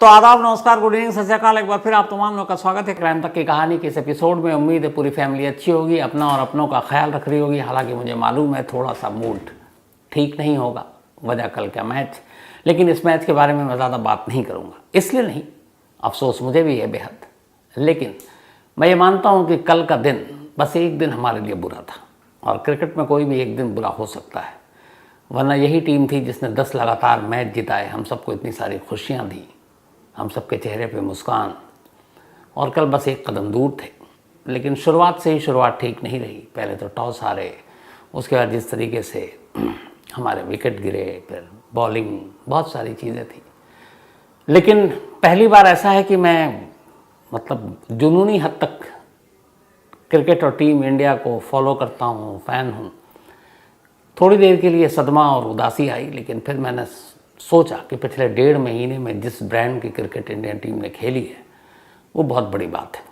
तो आदाब, नमस्कार, गुड इवनिंग, सत श्री अकाल। एक बार फिर आप तमाम लोगों का स्वागत है क्राइम तक की कहानी के इस एपिसोड में। उम्मीद है पूरी फैमिली अच्छी होगी, अपना और अपनों का ख्याल रख रही होगी। हालांकि मुझे मालूम है थोड़ा सा मूड ठीक नहीं होगा, वजह कल का मैच। लेकिन इस मैच के बारे में मैं ज़्यादा बात नहीं करूँगा, इसलिए नहीं, अफसोस मुझे भी है बेहद। लेकिन मैं ये मानता हूँ कि कल का दिन बस एक दिन हमारे लिए बुरा था, और क्रिकेट में कोई भी एक दिन बुरा हो सकता है। वरना यही टीम थी जिसने 10 लगातार मैच जिताए, हम सबको इतनी सारी खुशियाँ दी, हम सबके चेहरे पे मुस्कान, और कल बस एक कदम दूर थे। लेकिन शुरुआत से ही शुरुआत ठीक नहीं रही। पहले तो टॉस हारे, उसके बाद जिस तरीके से हमारे विकेट गिरे, फिर बॉलिंग, बहुत सारी चीज़ें थी। लेकिन पहली बार ऐसा है कि मैं जुनूनी हद तक क्रिकेट और टीम इंडिया को फॉलो करता हूँ, फ़ैन हूँ। थोड़ी देर के लिए सदमा और उदासी आई, लेकिन फिर मैंने सोचा कि पिछले 1.5 महीने में जिस ब्रांड की क्रिकेट इंडियन टीम ने खेली है वो बहुत बड़ी बात है।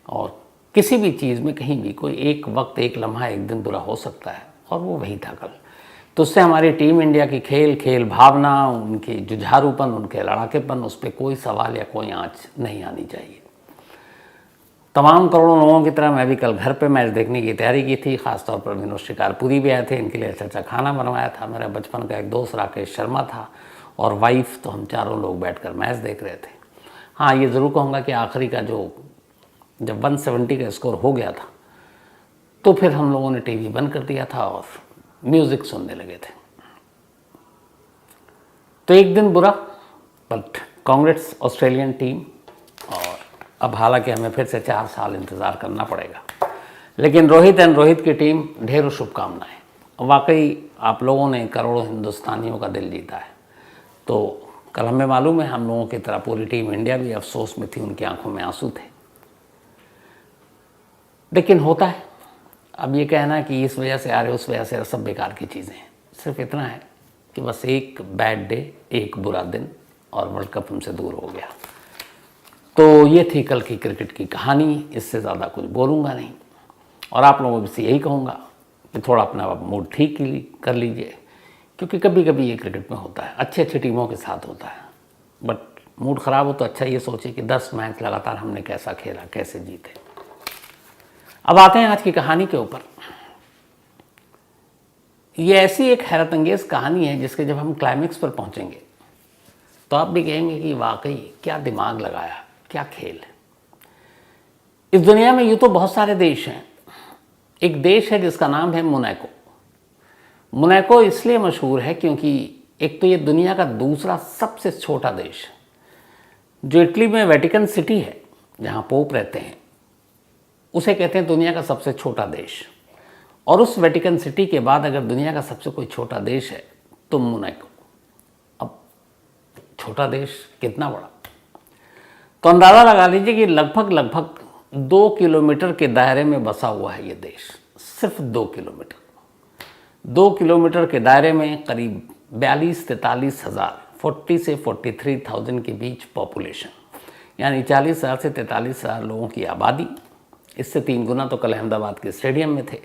और किसी भी चीज़ में कहीं भी कोई एक वक्त, एक लम्हा, एक दिन बुरा हो सकता है, और वो वही था कल। तो उससे हमारी टीम इंडिया की खेल भावना, उनकी जुझारूपन, उनके लड़ाकेपन, उस पर कोई सवाल या कोई आँच नहीं आनी चाहिए। तमाम करोड़ों लोगों की तरह मैं भी कल घर पे मैच देखने की तैयारी की थी। ख़ासतौर पर विनोद शिकारपुरी भी आए थे, इनके लिए अच्छा खाना बनवाया था। मेरा बचपन का एक दोस्त राकेश शर्मा था और वाइफ, तो हम चारों लोग बैठकर मैच देख रहे थे। हाँ, ये ज़रूर कहूँगा कि आखिरी का जब 170 का स्कोर हो गया था, तो फिर हम लोगों ने टीवी बंद कर दिया था और म्यूज़िक सुनने लगे थे। तो एक दिन बुरा, बट कांग्रेस ऑस्ट्रेलियन टीम। और अब हालांकि हमें फिर से 4 साल इंतज़ार करना पड़ेगा, लेकिन रोहित की टीम, ढेरों शुभकामनाएं। वाकई आप लोगों ने करोड़ों हिंदुस्तानियों का दिल जीता है। तो कल हमें मालूम है हम लोगों की तरह पूरी टीम इंडिया भी अफसोस में थी, उनकी आंखों में आंसू थे। लेकिन होता है, अब ये कहना कि इस वजह से आ रहे, उस वजह से, सब बेकार की चीज़ें हैं। सिर्फ इतना है कि बस एक बैड डे, एक बुरा दिन, और वर्ल्ड कप हमसे दूर हो गया। तो ये थी कल की क्रिकेट की कहानी। इससे ज़्यादा कुछ बोलूँगा नहीं, और आप लोगों से यही कहूँगा कि थोड़ा अपना मूड ठीक कर लीजिए, क्योंकि कभी कभी ये क्रिकेट में होता है, अच्छी टीमों के साथ होता है। बट मूड ख़राब हो तो अच्छा ये सोचिए कि 10 मैच लगातार हमने कैसा खेला, कैसे जीते। अब आते हैं आज की कहानी के ऊपर। ये ऐसी एक हैरत अंगेज कहानी है जिसके जब हम क्लाइमेक्स पर पहुँचेंगे तो आप भी कहेंगे कि वाकई क्या दिमाग लगाया, क्या खेल है। इस दुनिया में यूँ तो बहुत सारे देश हैं। एक देश है जिसका नाम है मोनाको। मोनाको इसलिए मशहूर है क्योंकि एक तो ये दुनिया का दूसरा सबसे छोटा देश है। जो इटली में वेटिकन सिटी है, जहाँ पोप रहते हैं, उसे कहते हैं दुनिया का सबसे छोटा देश। और उस वेटिकन सिटी के बाद अगर दुनिया का सबसे कोई छोटा देश है तो मोनाको। अब छोटा देश कितना बड़ा, तो अंदाज़ा लगा लीजिए कि लगभग 2 किलोमीटर के दायरे में बसा हुआ है ये देश। सिर्फ 2 किलोमीटर। 2 किलोमीटर के दायरे में करीब 42-43 हज़ार, 40 से 43,000 के बीच पॉपुलेशन, यानी 40,000 से 43,000 लोगों की आबादी। इससे 3 गुना तो कल अहमदाबाद के स्टेडियम में थे।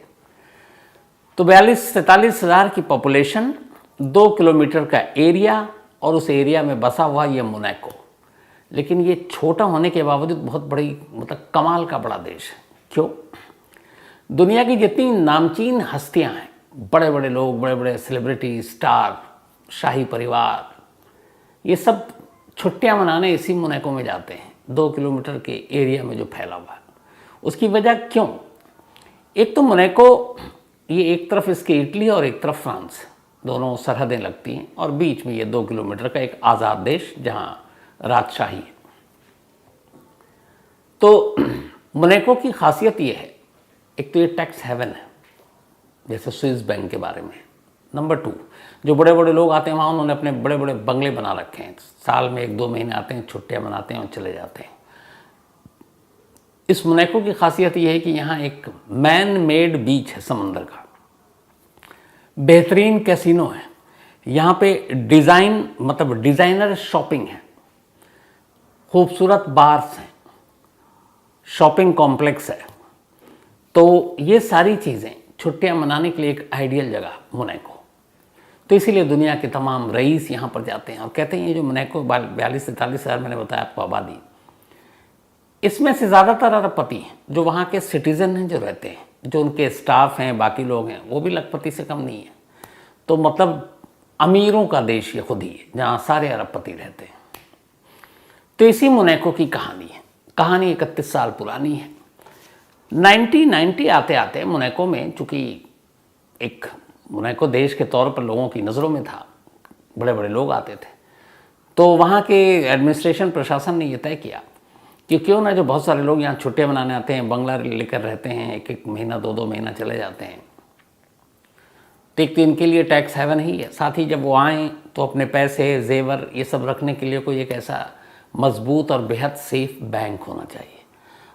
तो 42-43 हज़ार की पॉपुलेशन, 2 किलोमीटर का एरिया, और उस एरिया में बसा हुआ ये मोनाको। लेकिन ये छोटा होने के बावजूद बहुत बड़ी, कमाल का बड़ा देश है। क्यों? दुनिया की जितनी नामचीन हस्तियां हैं, बड़े बड़े लोग, बड़े बड़े सेलिब्रिटी, स्टार, शाही परिवार, ये सब छुट्टियां मनाने इसी मोनाको में जाते हैं, 2 किलोमीटर के एरिया में जो फैला हुआ है। उसकी वजह क्यों? एक तो मोनाको, ये एक तरफ इसके इटली और एक तरफ फ्रांस, दोनों सरहदें लगती हैं, और बीच में ये 2 किलोमीटर का एक आज़ाद देश जहाँ राजशाही है। तो मोनाको की खासियत ये है, एक तो ये टैक्स हेवन है, जैसे स्विस बैंक के बारे में। नंबर 2, जो बड़े बड़े लोग आते हैं वहाँ, उन्होंने अपने बड़े बड़े बंगले बना रखे हैं। साल में 1-2 महीने आते हैं, छुट्टियाँ मनाते हैं और चले जाते हैं। इस मोनाको की खासियत ये है कि यहाँ एक मैन मेड बीच है, समंदर का। बेहतरीन कैसीनो है यहाँ पे, डिज़ाइनर शॉपिंग है, खूबसूरत बार्स हैं, शॉपिंग कॉम्प्लेक्स है। तो ये सारी चीज़ें छुट्टियां मनाने के लिए एक आइडियल जगह मोनाको। तो इसीलिए दुनिया के तमाम रईस यहाँ पर जाते हैं और कहते हैं ये जो मोनाको 42-43 हज़ार मैंने बताया आपको आबादी, इसमें से ज़्यादातर अरबपति हैं जो वहाँ के सिटीज़न हैं जो रहते हैं, जो उनके स्टाफ हैं, बाकी लोग हैं, वो भी लखपति से कम नहीं है। तो मतलब अमीरों का देश ये खुद ही है जहाँ सारे अरबपति रहते हैं। तो इसी मोनाको की कहानी है। कहानी 31 साल पुरानी है। 1990 आते आते मोनाको में, चूँकि एक मोनाको देश के तौर पर लोगों की नज़रों में था, बड़े बड़े लोग आते थे, तो वहाँ के एडमिनिस्ट्रेशन प्रशासन ने यह तय किया कि क्यों ना जो बहुत सारे लोग यहाँ छुट्टियाँ मनाने आते हैं, बंगला लेकर रहते हैं, एक एक महीना 2-2 महीना चले जाते हैं, तो एक तो इनके लिए टैक्स हेवन ही है। साथ ही जब वो आएँ तो अपने पैसे, जेवर, ये सब रखने के लिए कोई एक ऐसा मजबूत और बेहद सेफ बैंक होना चाहिए।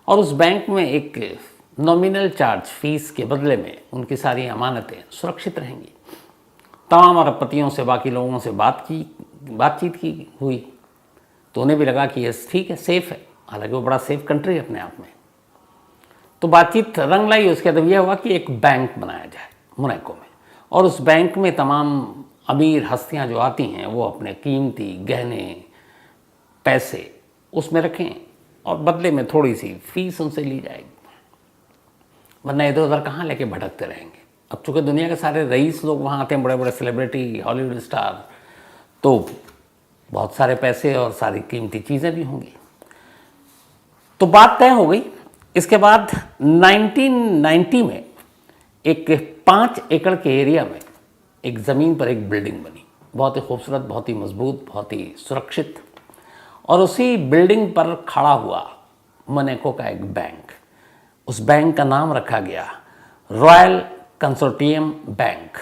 और उस बैंक में एक नॉमिनल चार्ज फीस के बदले में उनकी सारी अमानतें सुरक्षित रहेंगी। तमाम अरबपतियों से, बाकी लोगों से बातचीत की हुई, तो उन्हें भी लगा कि ये ठीक है, सेफ़ है। हालांकि वो बड़ा सेफ कंट्री है अपने आप में। तो बातचीत रंग लाई। उसके बाद यह हुआ कि एक बैंक बनाया जाए मोनाको में, और उस बैंक में तमाम अमीर हस्तियां जो आती हैं वो अपने कीमती गहने, पैसे उसमें रखें और बदले में थोड़ी सी फीस उनसे ली जाएगी, वरना इधर उधर कहाँ लेके भटकते रहेंगे। अब चूँकि दुनिया के सारे रईस लोग वहाँ आते हैं, बड़े बड़े सेलिब्रिटी, हॉलीवुड स्टार, तो बहुत सारे पैसे और सारी कीमती चीज़ें भी होंगी। तो बात तय हो गई। इसके बाद 1990 में एक 5 एकड़ के एरिया में एक ज़मीन पर एक बिल्डिंग बनी, बहुत ही खूबसूरत, बहुत ही मजबूत, बहुत ही सुरक्षित। और उसी बिल्डिंग पर खड़ा हुआ मोनाको का एक बैंक। उस बैंक का नाम रखा गया रॉयल कंसोर्टियम बैंक।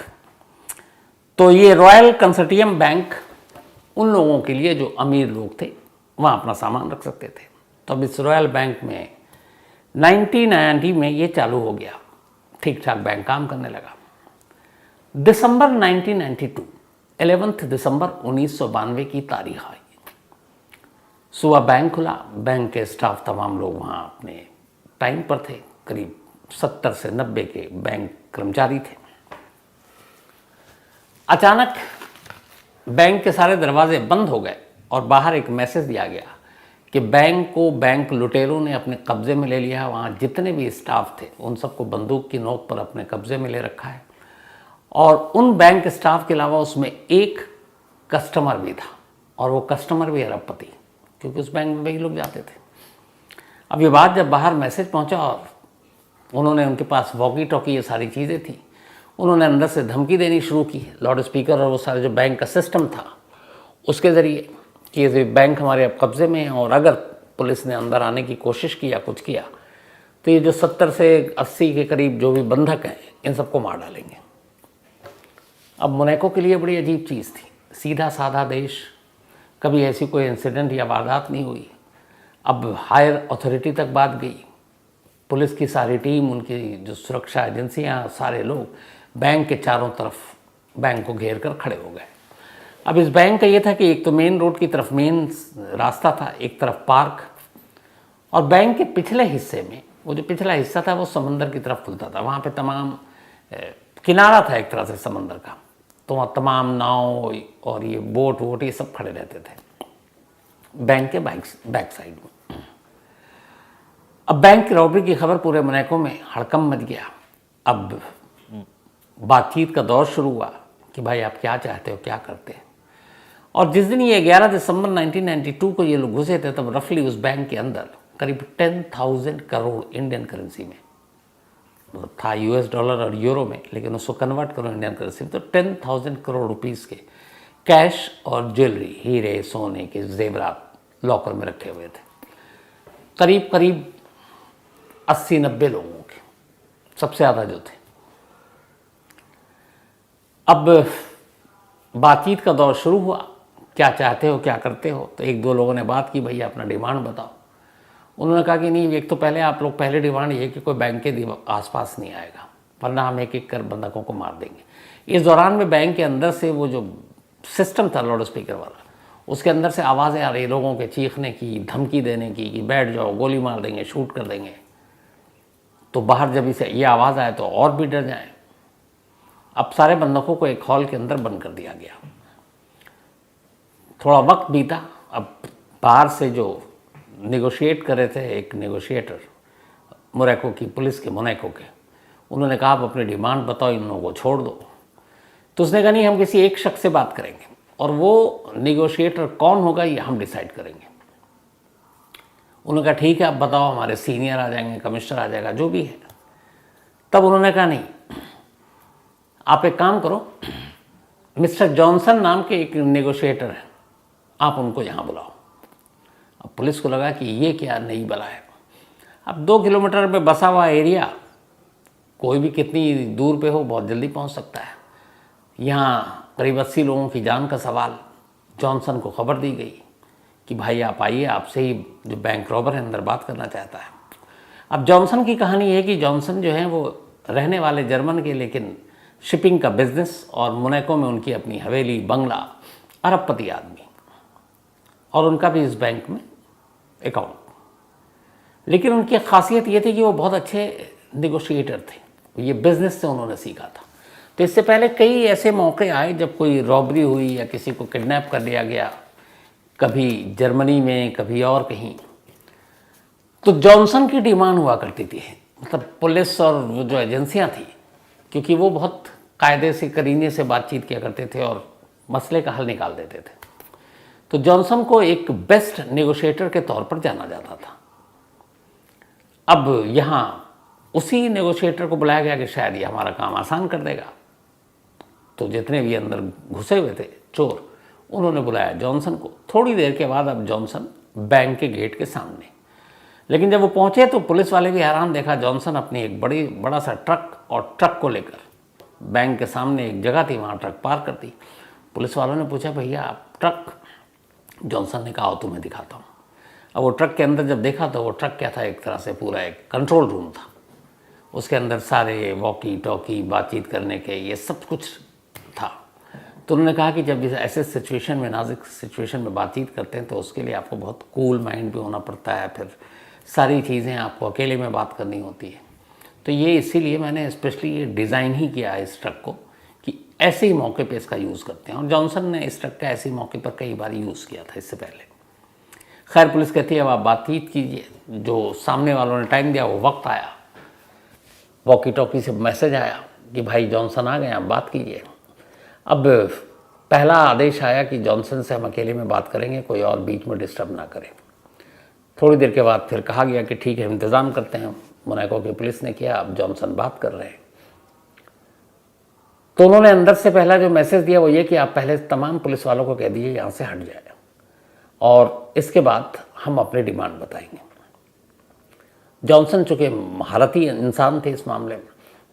तो ये रॉयल कंसोर्टियम बैंक उन लोगों के लिए जो अमीर लोग थे, वहाँ अपना सामान रख सकते थे। तो अब इस रॉयल बैंक में 1990 में ये चालू हो गया, ठीक ठाक बैंक काम करने लगा। दिसंबर 1992, 11 दिसंबर 1992 की तारीख आई। सुबह बैंक खुला, बैंक के स्टाफ तमाम लोग वहाँ अपने टाइम पर थे, करीब 70 से 90 के बैंक कर्मचारी थे। अचानक बैंक के सारे दरवाजे बंद हो गए और बाहर एक मैसेज दिया गया कि बैंक को बैंक लुटेरों ने अपने कब्जे में ले लिया है। वहाँ जितने भी स्टाफ थे उन सबको बंदूक की नोक पर अपने कब्जे में ले रखा है, और उन बैंक स्टाफ के अलावा उसमें एक कस्टमर भी था, और वो कस्टमर भी अरबपति, क्योंकि उस बैंक में वही लोग जाते थे। अब ये बात जब बाहर मैसेज पहुंचा और उन्होंने, उनके पास वॉकी टॉकी ये सारी चीज़ें थी, उन्होंने अंदर से धमकी देनी शुरू की, लाउड स्पीकर और वो सारे जो बैंक का सिस्टम था उसके ज़रिए, कि ये बैंक हमारे अब कब्ज़े में है, और अगर पुलिस ने अंदर आने की कोशिश की या कुछ किया तो ये जो 70 से 80 के करीब जो भी बंधक हैं इन सबको मार डालेंगे। अब मोनाको के लिए बड़ी अजीब चीज़ थी, सीधा साधा देश, कभी ऐसी कोई इंसिडेंट या वारदात नहीं हुई। अब हायर अथॉरिटी तक बात गई, पुलिस की सारी टीम, उनकी जो सुरक्षा एजेंसियां, सारे लोग बैंक के चारों तरफ बैंक को घेर कर खड़े हो गए। अब इस बैंक का ये था कि एक तो मेन रोड की तरफ मेन रास्ता था, एक तरफ पार्क, और बैंक के पिछले हिस्से में, वो जो पिछला हिस्सा था वो समंदर की तरफ खुलता था। वहाँ पे तमाम किनारा था एक तरह से समंदर का, तो वहाँ तमाम नाव और ये बोट वोट ये सब खड़े रहते थे बैंक के बैक साइड में। अब बैंक की रॉबरी की खबर पूरे मोनाको में हड़कंप मच गया। अब बातचीत का दौर शुरू हुआ कि भाई आप क्या चाहते हो, क्या करते हैं। और जिस दिन ये 11 दिसंबर 1992 को ये लोग घुसे थे, तब रफली उस बैंक के अंदर करीब 10,000 करोड़ इंडियन करेंसी में, मतलब था US डॉलर और यूरो में, लेकिन उसको कन्वर्ट करो इंडियन करेंसी में तो 10,000 करोड़ रुपीस के कैश और ज्वेलरी, हीरे सोने के जेवरात लॉकर में रखे हुए थे। करीब करीब 80-90 लोगों के, सबसे ज़्यादा जो थे। अब बातचीत का दौर शुरू हुआ, क्या चाहते हो, क्या करते हो। तो 1-2 लोगों ने बात की, भैया अपना डिमांड बताओ। उन्होंने कहा कि नहीं, एक तो पहले आप लोग, पहले डिमांड ये कि कोई बैंक के आसपास नहीं आएगा, वरना हम एक एक कर बंधकों को मार देंगे। इस दौरान में बैंक के अंदर से वो जो सिस्टम था लाउड स्पीकर वाला, उसके अंदर से आवाज़ें आ रही, लोगों के चीखने की, धमकी देने की कि बैठ जाओ, गोली मार देंगे, शूट कर देंगे। तो बाहर जब इसे ये आवाज़ आए तो और भी डर जाएं। अब सारे बंधकों को एक हॉल के अंदर बंद कर दिया गया। थोड़ा वक्त बीता, अब बाहर से जो नेगोशिएट कर रहे थे, एक नेगोशिएटर मोरक्को की पुलिस के, मोनाको के, उन्होंने कहा आप अपनी डिमांड बताओ, इन लोगों को छोड़ दो। तो उसने कहा नहीं, हम किसी एक शख्स से बात करेंगे और वो नेगोशिएटर कौन होगा ये हम डिसाइड करेंगे। उन्होंने कहा ठीक है, आप बताओ, हमारे सीनियर आ जाएंगे, कमिश्नर आ जाएगा, जो भी है। तब उन्होंने कहा नहीं, आप एक काम करो, मिस्टर जॉनसन नाम के एक नेगोशिएटर हैं, आप उनको यहाँ बुलाओ। अब पुलिस को लगा कि ये क्या नई बला है। अब 2 किलोमीटर में बसा हुआ एरिया, कोई भी कितनी दूर पे हो बहुत जल्दी पहुँच सकता है। यहाँ करीब 80 लोगों की जान का सवाल। जॉनसन को खबर दी गई कि भाई आप आइए, आपसे ही जो बैंक रॉबर है अंदर बात करना चाहता है। अब जॉनसन की कहानी है कि जॉनसन जो है वो रहने वाले जर्मन के, लेकिन शिपिंग का बिजनेस और मोनाको में उनकी अपनी हवेली, बंगला, अरबपति आदमी, और उनका भी इस बैंक में अकाउंट। लेकिन उनकी खासियत ये थी कि वो बहुत अच्छे नेगोशिएटर थे, ये बिजनेस से उन्होंने सीखा था। तो इससे पहले कई ऐसे मौके आए जब कोई रॉबरी हुई या किसी को किडनैप कर लिया गया, कभी जर्मनी में, कभी और कहीं। तो जॉनसन की डिमांड हुआ करती थी, मतलब पुलिस और वो जो एजेंसियां थी, क्योंकि वो बहुत कायदे से, करीने से बातचीत किया करते थे और मसले का हल निकाल देते थे। तो जॉनसन को एक बेस्ट नेगोशिएटर के तौर पर जाना जाता था। अब यहाँ उसी नेगोशिएटर को बुलाया गया कि शायद ये हमारा काम आसान कर देगा। तो जितने भी अंदर घुसे हुए थे चोर, उन्होंने बुलाया जॉनसन को। थोड़ी देर के बाद अब जॉनसन बैंक के गेट के सामने, लेकिन जब वो पहुंचे तो पुलिस वाले भी हैरान, देखा जॉनसन अपनी एक बड़ा सा ट्रक, और ट्रक को लेकर बैंक के सामने एक जगह थी, वहाँ ट्रक पार कर दी। पुलिस वालों ने पूछा भैया आप ट्रक? जॉनसन ने कहा तुम्हें दिखाता हूँ। अब वो ट्रक के अंदर जब देखा तो वो ट्रक क्या था, एक तरह से पूरा एक कंट्रोल रूम था। उसके अंदर सारे वॉकी टॉकी, बातचीत करने के, ये सब कुछ था। तो उन्होंने कहा कि जब इस ऐसे सिचुएशन में, नाजुक सिचुएशन में बातचीत करते हैं तो उसके लिए आपको बहुत कूल माइंड भी होना पड़ता है, फिर सारी चीज़ें आपको अकेले में बात करनी होती है। तो ये इसीलिए मैंने स्पेशली ये डिज़ाइन ही किया है इस ट्रक को कि ऐसे ही मौके पे इसका यूज़ करते हैं। और जॉनसन ने इस ट्रक का ऐसे ही मौके पर कई बार यूज़ किया था इससे पहले। खैर पुलिस कहती है अब आप बातचीत कीजिए। जो सामने वालों ने टाइम दिया वो वक्त आया, वॉकी टॉकी से मैसेज आया कि भाई जॉनसन आ गए, आप बात कीजिए। अब पहला आदेश आया कि जॉनसन से हम अकेले में बात करेंगे, कोई और बीच में डिस्टर्ब ना करे। थोड़ी देर के बाद फिर कहा गया कि ठीक है इंतज़ाम करते हैं। मोनाको की पुलिस ने किया, अब जॉनसन बात कर रहे हैं। तो उन्होंने अंदर से पहला जो मैसेज दिया वो ये कि आप पहले तमाम पुलिस वालों को कह दीजिए यहाँ से हट जाए, और इसके बाद हम अपनी डिमांड बताएंगे। जॉनसन चूँकि महारती इंसान थे इस मामले में,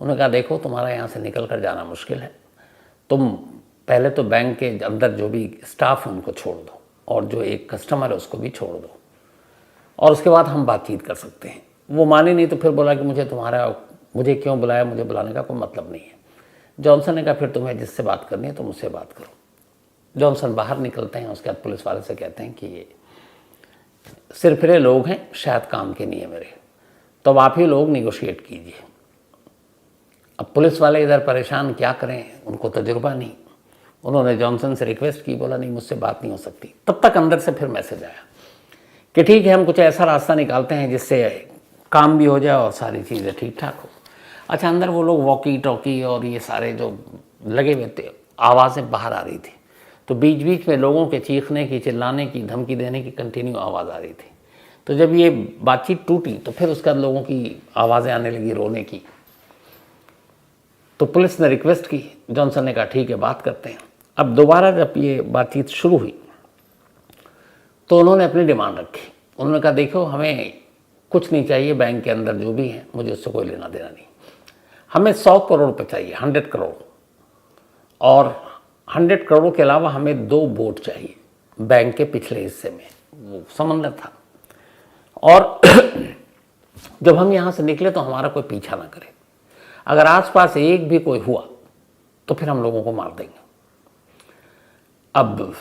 उन्होंने कहा देखो तुम्हारा यहाँ से निकल कर जाना मुश्किल है, तुम पहले तो बैंक के अंदर जो भी स्टाफ है उनको छोड़ दो, और जो एक कस्टमर है उसको भी छोड़ दो, और उसके बाद हम बातचीत कर सकते हैं। वो माने नहीं तो फिर बोला कि मुझे क्यों बुलाया, मुझे बुलाने का कोई मतलब नहीं है। जॉनसन ने कहा फिर तुम्हें जिससे बात करनी है तो मुझसे बात करो। जॉनसन बाहर निकलते हैं, उसके बाद पुलिस वाले से कहते हैं कि ये सिरफिरे लोग हैं, शायद काम के नहीं है मेरे, तो अब आप ही लोग निगोशिएट कीजिए। अब पुलिस वाले इधर परेशान, क्या करें, उनको तजुर्बा नहीं। उन्होंने जॉनसन से रिक्वेस्ट की, बोला नहीं मुझसे बात नहीं हो सकती। तब तक अंदर से फिर मैसेज आया कि ठीक है हम कुछ ऐसा रास्ता निकालते हैं जिससे काम भी हो जाए और सारी चीज़ें ठीक ठाक हो। अच्छा, अंदर वो लोग वॉकी टॉकी और ये सारे जो लगे हुए थे, आवाज़ें बाहर आ रही थी, तो बीच बीच में लोगों के चीखने की, चिल्लाने की, धमकी देने की कंटिन्यू आवाज़ आ रही थी। तो जब ये बातचीत टूटी तो फिर उसके बाद लोगों की आवाज़ें आने लगी, रोने की। तो पुलिस ने रिक्वेस्ट की, जॉनसन ने कहा ठीक है बात करते हैं। अब दोबारा जब ये बातचीत शुरू हुई तो उन्होंने अपनी डिमांड रखी। उन्होंने कहा देखो हमें कुछ नहीं चाहिए, बैंक के अंदर जो भी है मुझे उससे कोई लेना देना नहीं, हमें 100 करोड़ रुपये चाहिए, 100 करोड़, और 100 करोड़ के अलावा हमें 2 बोट चाहिए बैंक के पिछले हिस्से में, वो समंदर था, और जब हम यहाँ से निकले तो हमारा कोई पीछा ना करे, अगर आसपास एक भी कोई हुआ तो फिर हम लोगों को मार देंगे। अब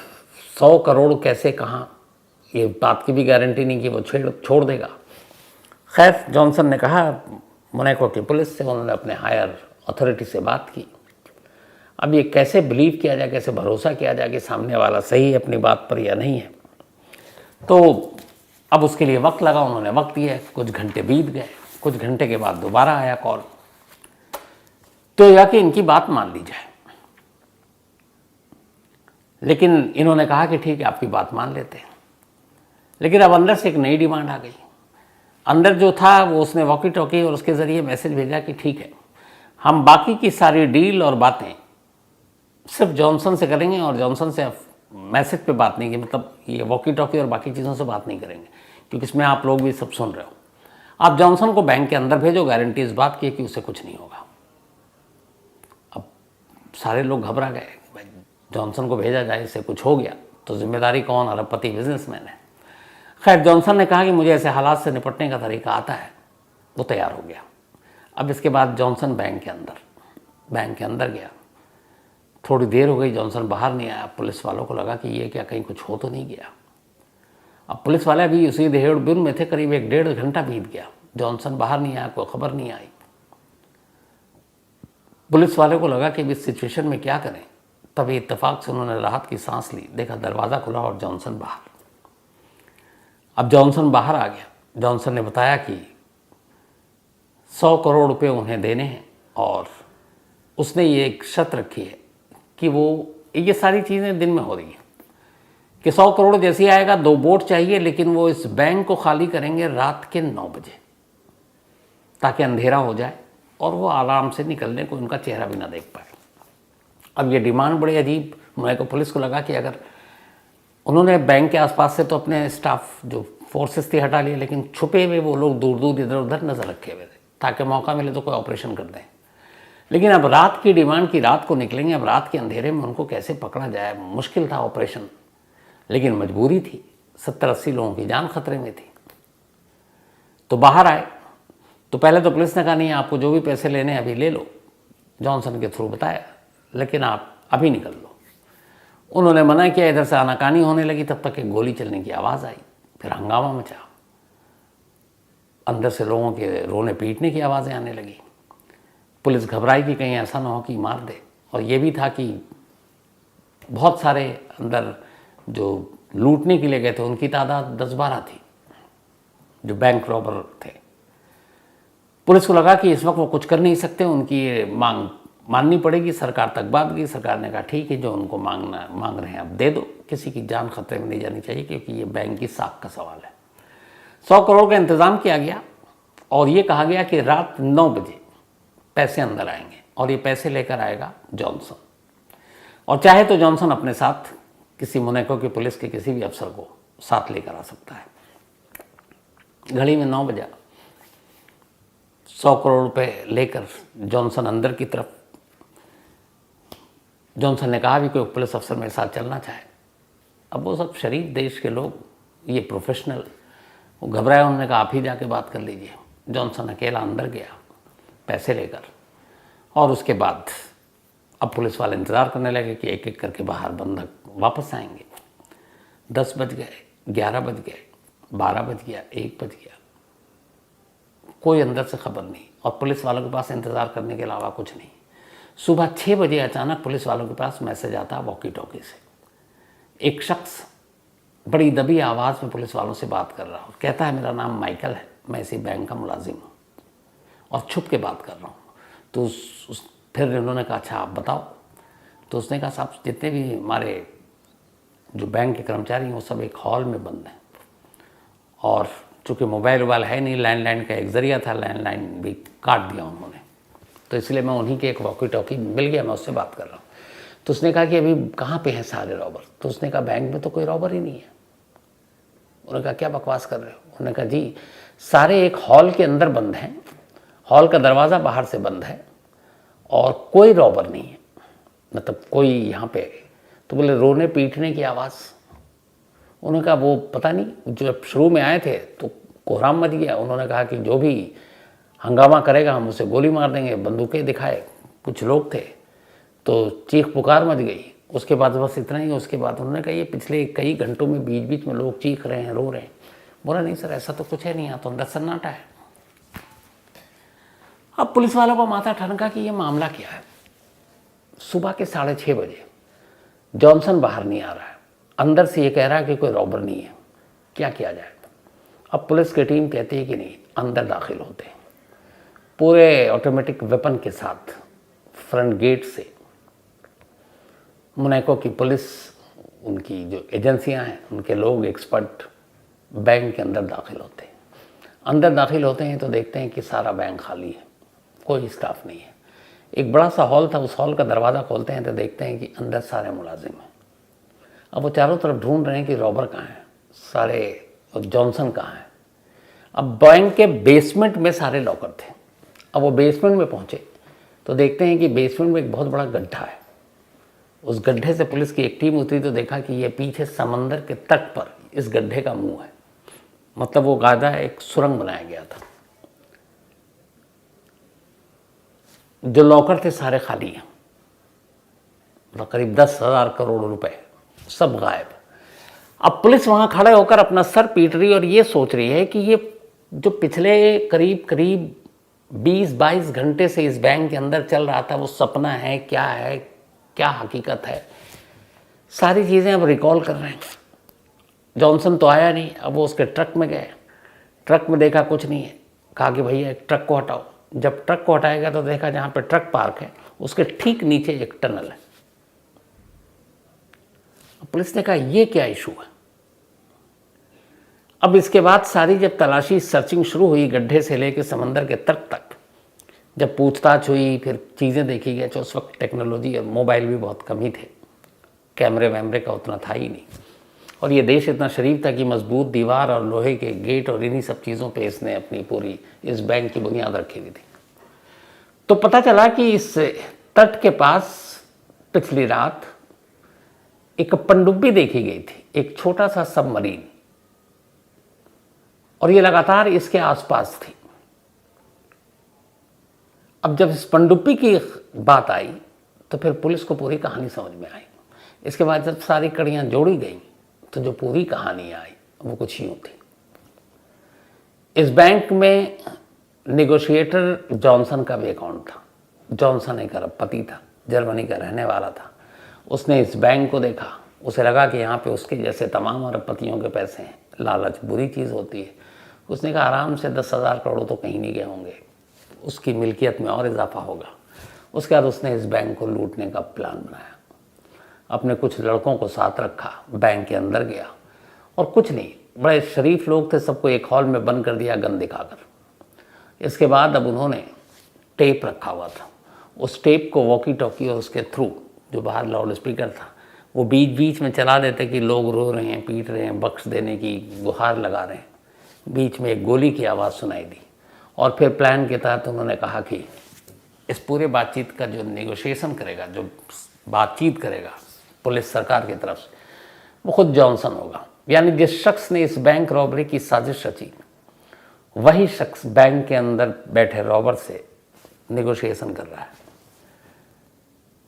100 करोड़ कैसे, कहाँ, ये बात की भी गारंटी नहीं कि वो छोड़ देगा। खैर जॉनसन ने कहा मोनाको की पुलिस से, उन्होंने अपने हायर अथॉरिटी से बात की, अब ये कैसे बिलीव किया जाए, कैसे भरोसा किया जाए कि सामने वाला सही है अपनी बात पर या नहीं है। तो अब उसके लिए वक्त लगा, उन्होंने वक्त दिया, कुछ घंटे बीत गए। कुछ घंटे के बाद दोबारा आया कॉल, तो यह कि इनकी बात मान ली जाए। लेकिन इन्होंने कहा कि ठीक है आपकी बात मान लेते हैं। लेकिन अब अंदर से एक नई डिमांड आ गई। अंदर जो था वो उसने वॉकी टॉकी और उसके ज़रिए मैसेज भेजा कि ठीक है हम बाकी की सारी डील और बातें सिर्फ जॉनसन से करेंगे और जॉनसन से मैसेज पे बात नहीं की, मतलब ये वॉकी टॉकी और बाकी चीज़ों से बात नहीं करेंगे, क्योंकि इसमें आप लोग भी सब सुन रहे हो। आप जॉनसन को बैंक के अंदर भेजो, गारंटी इस बात की है कि उसे कुछ नहीं होगा। अब सारे लोग घबरा गए, भाई जॉनसन को भेजा जाए, इससे कुछ हो गया तो जिम्मेदारी कौन, अरबपति बिजनेसमैन है। खैर जॉनसन ने कहा कि मुझे ऐसे हालात से निपटने का तरीका आता है, वो तैयार हो गया। अब इसके बाद जॉनसन बैंक के अंदर गया। थोड़ी देर हो गई, जॉनसन बाहर नहीं आया। पुलिस वालों को लगा कि ये क्या कहीं कुछ हो तो नहीं गया। अब पुलिस वाले अभी उसी देहड़बुन में थे, करीब 1-1.5 घंटा बीत गया, जॉनसन बाहर नहीं आया, कोई खबर नहीं आई। पुलिस वाले को लगा कि इस सिचुएशन में क्या करें। तभी इत्तेफाक से उन्होंने राहत की सांस ली, देखा दरवाज़ा खुला और जॉनसन बाहर। अब जॉनसन बाहर आ गया। जॉनसन ने बताया कि 100 करोड़ रुपए उन्हें देने हैं और उसने ये एक शर्त रखी है कि वो ये सारी चीज़ें दिन में हो रही हैं कि 100 करोड़ जैसे ही आएगा 2 बोट चाहिए, लेकिन वो इस बैंक को खाली करेंगे रात के 9 बजे, ताकि अंधेरा हो जाए और वो आराम से निकलने को उनका चेहरा भी ना देख पाए। अब ये डिमांड बड़ी अजीब। मेरे को पुलिस को लगा कि अगर उन्होंने बैंक के आसपास से तो अपने स्टाफ जो फोर्सेस थी हटा लिए, लेकिन छुपे हुए वो लोग दूर दूर इधर उधर नज़र रखे हुए थे, ताकि मौका मिले तो कोई ऑपरेशन कर दें। लेकिन अब रात की डिमांड की, रात को निकलेंगे, अब रात के अंधेरे में उनको कैसे पकड़ा जाए, मुश्किल था ऑपरेशन। लेकिन मजबूरी थी, 70-80 लोगों की जान खतरे में थी। तो बाहर आए तो पहले तो पुलिस ने कहा नहीं, आपको जो भी पैसे लेने हैं अभी ले लो, जॉनसन के थ्रू बताया, लेकिन आप अभी निकल लो। उन्होंने मना किया, इधर से आनाकानी होने लगी। तब तक एक गोली चलने की आवाज़ आई, फिर हंगामा मचा, अंदर से लोगों के रोने पीटने की आवाज़ें आने लगी। पुलिस घबराई कि कहीं ऐसा ना हो कि मार दे। और ये भी था कि बहुत सारे अंदर जो लूटने के लिए गए थे उनकी तादाद 10-12 थी, जो बैंक रॉबर थे। पुलिस को लगा कि इस वक्त वो कुछ कर नहीं सकते, उनकी मांग माननी पड़ेगी। सरकार तक बात गई, सरकार ने कहा ठीक है, जो उनको मांग रहे हैं अब दे दो, किसी की जान खतरे में नहीं जानी चाहिए, क्योंकि ये बैंक की साख का सवाल है। 100 करोड़ का इंतज़ाम किया गया और ये कहा गया कि रात 9 बजे पैसे अंदर आएंगे और ये पैसे लेकर आएगा जॉनसन, और चाहे तो जॉनसन अपने साथ किसी मोनाको की पुलिस के किसी भी अफसर को साथ लेकर आ सकता है। घड़ी में 9 बजा, 100 करोड़ रुपए लेकर जॉनसन अंदर की तरफ। जॉनसन ने कहा भी कोई पुलिस अफसर मेरे साथ चलना चाहे। अब वो सब शरीफ देश के लोग, ये प्रोफेशनल, वो घबराए। उन्होंने कहा आप ही जाके बात कर लीजिए। जॉनसन अकेला अंदर गया पैसे लेकर, और उसके बाद अब पुलिस वाले इंतज़ार करने लगे कि एक एक करके बाहर बंधक वापस आएंगे। 10 बज गए, 11 बज गए, 12 बज गया, 1 बज गया, कोई अंदर से खबर नहीं, और पुलिस वालों के पास इंतज़ार करने के अलावा कुछ नहीं। सुबह 6 बजे अचानक पुलिस वालों के पास मैसेज आता वॉकी टॉकी से। एक शख्स बड़ी दबी आवाज़ में पुलिस वालों से बात कर रहा हूँ, कहता है मेरा नाम माइकल है, मैं इसी बैंक का मुलाजिम हूँ और छुप के बात कर रहा हूँ। तो फिर उन्होंने कहा अच्छा आप बताओ। तो उसने कहा साहब जितने भी हमारे जो बैंक के कर्मचारी हैं वो सब एक हॉल में बंद हैं, और चूँकि मोबाइल वोबाइल है नहीं, लैंडलाइन का एक ज़रिया था, लैंडलाइन भी काट दिया उन्होंने, तो इसलिए मैं उन्हीं के एक वॉकी टॉकी मिल गया, मैं उससे बात कर रहा हूँ। तो उसने कहा कि अभी कहाँ पे हैं सारे रॉबर? तो उसने कहा बैंक में तो कोई रॉबर ही नहीं है। उन्होंने कहा क्या बकवास कर रहे हो? उन्होंने कहा जी सारे एक हॉल के अंदर बंद हैं, हॉल का दरवाज़ा बाहर से बंद है और कोई रॉबर नहीं है, मतलब कोई यहाँ पे। तो बोले रोने पीटने की आवाज़। उन्होंने कहा वो पता नहीं, जब शुरू में आए थे तो कोहराम मच गया। उन्होंने कहा कि जो भी हंगामा करेगा हम उसे गोली मार देंगे। बंदूकें दिखाए, कुछ लोग थे, तो चीख पुकार मच गई। उसके बाद बस इतना ही। उसके बाद उन्होंने कहा ये पिछले कई घंटों में बीच बीच में लोग चीख रहे हैं, रो रहे हैं। बोला नहीं सर ऐसा तो कुछ है नहीं, यहाँ तो अंदर सन्नाटा है। अब पुलिस वालों को माथा ठनका कि ये मामला क्या है। सुबह के 6:30 बजे जॉनसन बाहर नहीं आ रहा है, अंदर से ये कह रहा है कि कोई रॉबर नहीं है, क्या किया जाए। अब पुलिस की टीम कहती है कि नहीं, अंदर दाखिल होते हैं पूरे ऑटोमेटिक वेपन के साथ। फ्रंट गेट से मोनाको की पुलिस, उनकी जो एजेंसियां हैं, उनके लोग एक्सपर्ट बैंक के अंदर दाखिल होते हैं। अंदर दाखिल होते हैं तो देखते हैं कि सारा बैंक खाली है, कोई स्टाफ नहीं है। एक बड़ा सा हॉल था, उस हॉल का दरवाज़ा खोलते हैं तो देखते हैं कि अंदर सारे मुलाजिम हैं। अब वो चारों तरफ ढूंढ रहे हैं कि रॉबर कहाँ है, सारे जॉनसन कहाँ है। अब बैंक के बेसमेंट में सारे लॉकर थे। अब वो बेसमेंट में पहुँचे तो देखते हैं कि बेसमेंट में एक बहुत बड़ा गड्ढा है। उस गड्ढे से पुलिस की एक टीम उतरी तो देखा कि ये पीछे समंदर के तट पर इस गड्ढे का मुंह है, मतलब वो गादा एक सुरंग बनाया गया था। जो लॉकर थे सारे खाली हैं, मतलब करीब 10,000 करोड़ रुपए सब गायब। अब पुलिस वहां खड़े होकर अपना सर पीट रही और ये सोच रही है कि ये जो पिछले करीब 20-22 घंटे से इस बैंक के अंदर चल रहा था, वो सपना है, क्या हकीकत है। सारी चीज़ें अब रिकॉल कर रहे हैं। जॉनसन तो आया नहीं। अब वो उसके ट्रक में गए, ट्रक में देखा कुछ नहीं है, कहा कि भैया एक ट्रक को हटाओ। जब ट्रक को हटाएगा तो देखा जहाँ पे ट्रक पार्क है उसके ठीक नीचे एक टनल है। पुलिस ने कहा ये क्या इशू है। अब इसके बाद सारी जब तलाशी सर्चिंग शुरू हुई, गड्ढे से लेकर समंदर के तट तक जब पूछताछ हुई, फिर चीज़ें देखी गई। तो उस वक्त टेक्नोलॉजी और मोबाइल भी बहुत कम ही थे, कैमरे वैमरे का उतना था ही नहीं। और ये देश इतना शरीफ था कि मजबूत दीवार और लोहे के गेट और इन्हीं सब चीज़ों पे इसने अपनी पूरी इस बैंक की बुनियाद रखी हुई थी। तो पता चला कि इस तट के पास पिछली रात एक पनडुब्बी देखी गई थी, एक छोटा सा सबमरीन, और ये लगातार इसके आसपास थी। अब जब इस पनडुब्बी की बात आई तो फिर पुलिस को पूरी कहानी समझ में आई। इसके बाद जब सारी कड़ियां जोड़ी गई तो जो पूरी कहानी आई वो कुछ यूं थी। इस बैंक में नेगोशिएटर जॉनसन का भी अकाउंट था। जॉनसन एक अरबपति था, जर्मनी का रहने वाला था। उसने इस बैंक को देखा, उसे लगा कि यहाँ पे उसके जैसे तमाम अरबपतियों के पैसे हैं। लालच बुरी चीज़ होती है। उसने कहा आराम से 10,000 करोड़ तो कहीं नहीं गए होंगे, उसकी मिल्कियत में और इजाफा होगा। उसके बाद उसने इस बैंक को लूटने का प्लान बनाया। अपने कुछ लड़कों को साथ रखा, बैंक के अंदर गया और कुछ नहीं, बड़े शरीफ लोग थे, सबको एक हॉल में बंद कर दिया गन दिखाकर। इसके बाद अब उन्होंने टेप रखा हुआ था, उस टेप को वॉकी टॉकी और उसके थ्रू जो बाहर लाउड स्पीकर था वो बीच बीच में चला देते कि लोग रो रहे हैं, पीट रहे हैं, बख्श देने की गुहार लगा रहे हैं। बीच में एक गोली की आवाज़ सुनाई दी और फिर प्लान के तहत उन्होंने कहा कि इस पूरे बातचीत का जो नेगोशिएशन करेगा, जो बातचीत करेगा पुलिस सरकार की तरफ से, वो खुद जॉनसन होगा। यानी जिस शख्स ने इस बैंक रॉबरी की साजिश रची वही शख्स बैंक के अंदर बैठे रॉबर से नेगोशिएशन कर रहा है।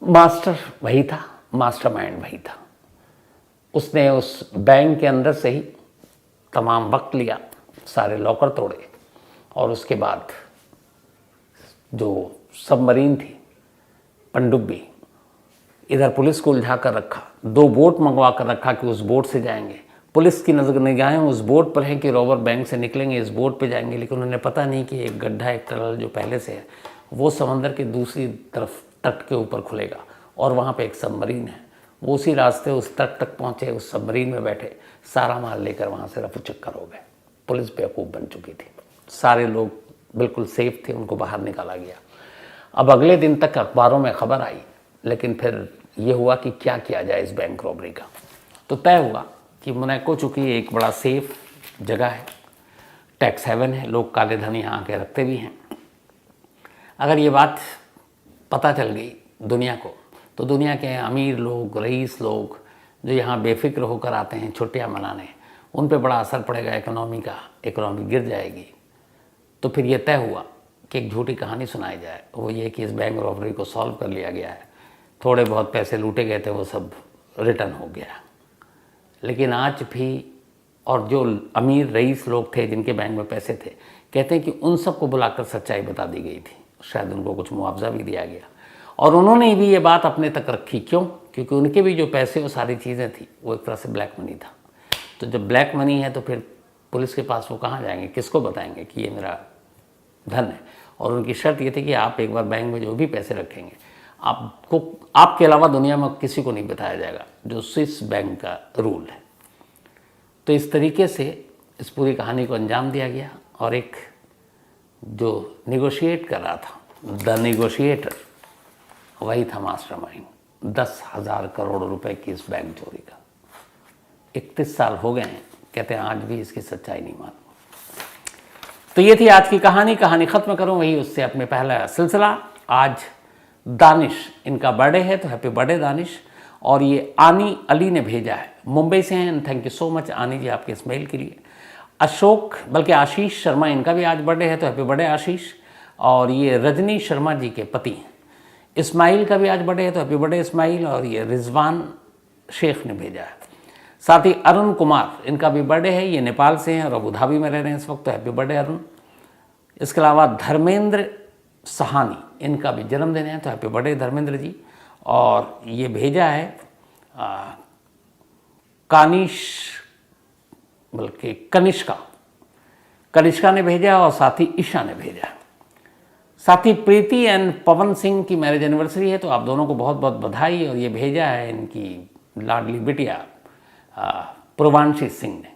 मास्टर वही था, मास्टरमाइंड वही था। उसने उस बैंक के अंदर से ही तमाम वक्त लिया, सारे लॉकर तोड़े और उसके बाद जो सबमरीन थी पनडुब्बी, इधर पुलिस को उलझा कर रखा, 2 बोट मंगवा कर रखा कि उस बोट से जाएंगे। पुलिस की नजर निगाहें उस बोट पर हैं कि रॉबर बैंक से निकलेंगे, इस बोट पे जाएंगे, लेकिन उन्होंने पता नहीं कि एक गड्ढा, एक टनल जो पहले से है वो समंदर के दूसरी तरफ तट के ऊपर खुलेगा और वहाँ पे एक सबमरीन है। वो उसी रास्ते उस तट तक पहुँचे, उस सबमरीन में बैठे, सारा माल लेकर वहाँ से रफू चक्कर हो गए। पुलिस बेवकूफ़ बन चुकी थी, सारे लोग बिल्कुल सेफ थे, उनको बाहर निकाला गया। अब अगले दिन तक अखबारों में खबर आई, लेकिन फिर ये हुआ कि क्या किया जाए इस बैंक रॉबरी का। तो तय हुआ कि मोनाको चूँकि एक बड़ा सेफ जगह है, टैक्स हेवन है, लोग काले धन यहाँ आके रखते भी हैं, अगर ये बात पता चल गई दुनिया को तो दुनिया के अमीर लोग, रईस लोग जो यहाँ बेफिक्र होकर आते हैं छुट्टियाँ मनाने, उन पे बड़ा असर पड़ेगा इकोनॉमी का, इकोनॉमी गिर जाएगी। तो फिर ये तय हुआ कि एक झूठी कहानी सुनाई जाए, वो ये कि इस बैंक रॉबरी को सॉल्व कर लिया गया है, थोड़े बहुत पैसे लूटे गए थे वो सब रिटर्न हो गया। लेकिन आज भी, और जो अमीर रईस लोग थे जिनके बैंक में पैसे थे, कहते हैं कि उन सबको बुलाकर सच्चाई बता दी गई थी, शायद उनको कुछ मुआवजा भी दिया गया। और उन्होंने भी ये बात अपने तक रखी। क्यों? क्योंकि उनके भी जो पैसे वो सारी चीज़ें थी वो एक तरह से ब्लैक मनी था। तो जब ब्लैक मनी है तो फिर पुलिस के पास वो कहाँ जाएंगे, किसको बताएंगे कि ये मेरा धन है। और उनकी शर्त ये थी कि आप एक बार बैंक में जो भी पैसे रखेंगे आपको, आपके अलावा दुनिया में किसी को नहीं बताया जाएगा, जो स्विस बैंक का रूल है। तो इस तरीके से इस पूरी कहानी को अंजाम दिया गया और एक जो निगोशिएट कर रहा था, द निगोशिएटर, वही था मास्टरमाइंड। 10,000 करोड़ रुपए की इस बैंक चोरी का 31 साल हो गए हैं, कहते हैं आज भी इसकी सच्चाई नहीं मालूम। तो ये थी आज की कहानी। कहानी ख़त्म करूँ वही उससे अपने पहला सिलसिला। आज दानिश, इनका बर्थडे है, तो हैप्पी बर्थडे दानिश। और ये आनी अली ने भेजा है, मुंबई से हैं। And thank you so much आनी जी आपके इस मेल के लिए। अशोक, बल्कि आशीष शर्मा, इनका भी आज बर्थडे है, तो हैप्पी बर्थडे आशीष। और ये रजनी शर्मा जी के पति इस्माइल का भी आज बर्थडे है, तो हैप्पी बर्थडे इस्माइल। और ये रिजवान शेख ने भेजा है। साथ ही अरुण कुमार, इनका भी बर्थडे है, ये नेपाल से हैं और अबू धाबी में रह रहे हैं इस वक्त, तो हैप्पी बर्थडे अरुण। इसके अलावा धर्मेंद्र सहानी, इनका भी जन्मदिन है, तो हैप्पी बर्थडे धर्मेंद्र जी। और ये भेजा है कानिश, बल्कि कनिष्का ने भेजा और साथ ही ईशा ने भेजा। साथ ही प्रीति एंड पवन सिंह की मैरिज एनिवर्सरी है, तो आप दोनों को बहुत बहुत बधाई। और ये भेजा है इनकी लाडली बिटिया पूर्वांशी सिंह ने।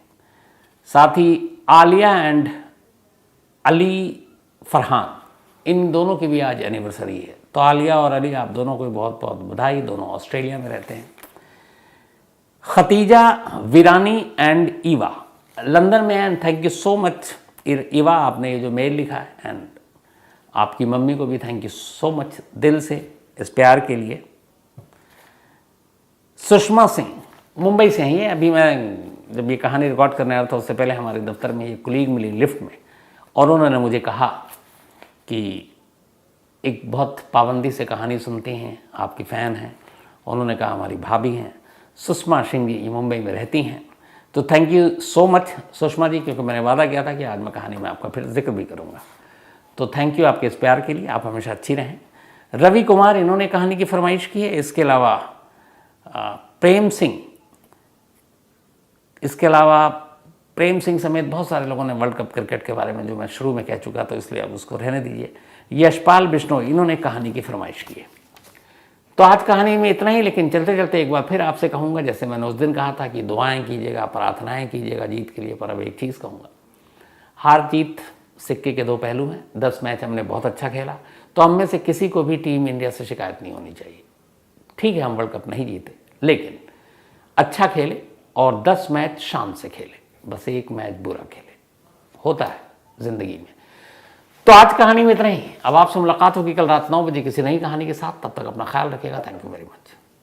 साथ ही आलिया एंड अली फरहान, इन दोनों की भी आज एनिवर्सरी है, तो आलिया और अली आप दोनों को भी बहुत बहुत बधाई। दोनों ऑस्ट्रेलिया में रहते हैं। Khadija Virani and Eva London में है। And thank you so much Eva, आपने ये जो मेल लिखा है। एंड आपकी मम्मी को भी थैंक यू सो मच दिल से इस प्यार के लिए। सुषमा सिंह मुंबई से हैं ये। अभी मैं जब ये कहानी रिकॉर्ड करने आया था उससे पहले हमारे दफ्तर में ये कुलीग मिली लिफ्ट में, और उन्होंने मुझे कहा कि एक बहुत पाबंदी से कहानी सुनती हैं, आपकी फ़ैन हैं। उन्होंने कहा हमारी भाभी हैं सुषमा सिंह जी, ये मुंबई में रहती हैं। तो thank you so much Sushma ji, क्योंकि मैंने वादा किया था कि आज मैं कहानी में आपका फिर जिक्र भी करूँगा। तो थैंक यू आपके इस प्यार के लिए, आप हमेशा अच्छी रहें। रवि कुमार, इन्होंने कहानी की फरमाइश की है। इसके अलावा प्रेम सिंह, इसके अलावा प्रेम सिंह समेत बहुत सारे लोगों ने वर्ल्ड कप क्रिकेट के बारे में जो मैं शुरू में कह चुका, तो इसलिए अब उसको रहने दीजिए। यशपाल बिश्नोई, इन्होंने कहानी की फरमाइश की है। तो आज कहानी में इतना ही, लेकिन चलते चलते एक बार फिर आपसे कहूँगा, जैसे मैंने उस दिन कहा था कि दुआएं कीजिएगा, प्रार्थनाएं कीजिएगा जीत के लिए, पर अब एक चीज़ कहूँगा, हार जीत सिक्के के दो पहलू हैं। 10 मैच हमने बहुत अच्छा खेला, तो हम में से किसी को भी टीम इंडिया से शिकायत नहीं होनी चाहिए। ठीक है, हम वर्ल्ड कप नहीं जीते, लेकिन अच्छा खेले और 10 मैच शान से खेले, बस एक मैच बुरा खेले, होता है ज़िंदगी में। तो आज कहानी में इतना ही। अब आपसे मुलाकात होगी कल रात 9 बजे किसी नई कहानी के साथ। तब तक अपना ख्याल रखिएगा। Thank you very much.